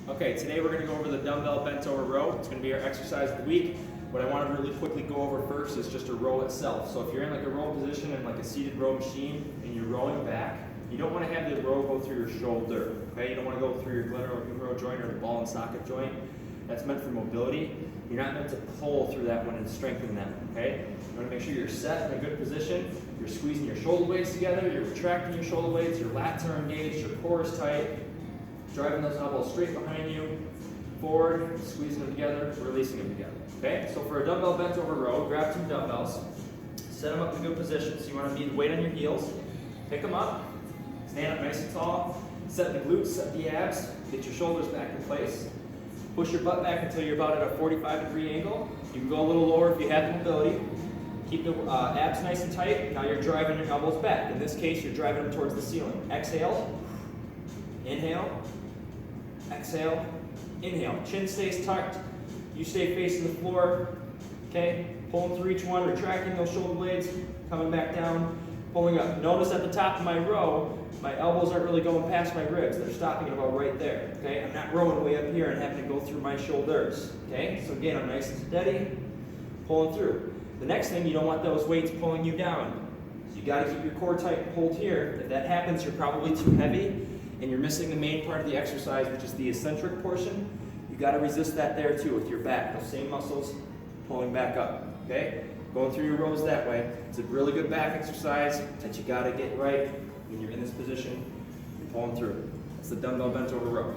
Okay, today we're going to go over the dumbbell Bentover row. It's going to be our exercise of the week. What I want to really quickly go over first is just a row itself. So if you're in like a row position in like a seated row machine and you're rowing back, you don't want to have the row go through your shoulder. Okay, you don't want to go through your glenohumeral joint or the ball and socket joint. That's meant for mobility. You're not meant to pull through that one and strengthen that one. Okay, you want to make sure you're set in a good position. You're squeezing your shoulder blades together. You're retracting your shoulder blades. Your lats are engaged. Your core is tight. Driving those elbows straight behind you, forward, squeezing them together, releasing them together. Okay, so for a dumbbell bent over row, grab some dumbbells, set them up in a good position. So you want to be the weight on your heels, pick them up, stand up nice and tall, set the glutes, set the abs, get your shoulders back in place, push your butt back until you're about at a 45-degree angle. You can go a little lower if you have the mobility. Keep the abs nice and tight. Now you're driving your elbows back. In this case, you're driving them towards the ceiling. Exhale, inhale, exhale, inhale. Chin stays tucked. You stay facing the floor. Okay? Pulling through each one, retracting those shoulder blades, coming back down, pulling up. Notice at the top of my row, my elbows aren't really going past my ribs. They're stopping at about right there. Okay? I'm not rowing way up here and having to go through my shoulders. Okay? So again, I'm nice and steady, pulling through. The next thing, you don't want those weights pulling you down. So you got to keep your core tight and pulled here. If that happens, you're probably too heavy and you're missing the main part of the exercise, which is the eccentric portion. You got to resist that there too with your back. Those same muscles pulling back up. Okay? Going through your rows that way. It's a really good back exercise that you got to get right when you're in this position. You're pulling through. It's the dumbbell bent over row.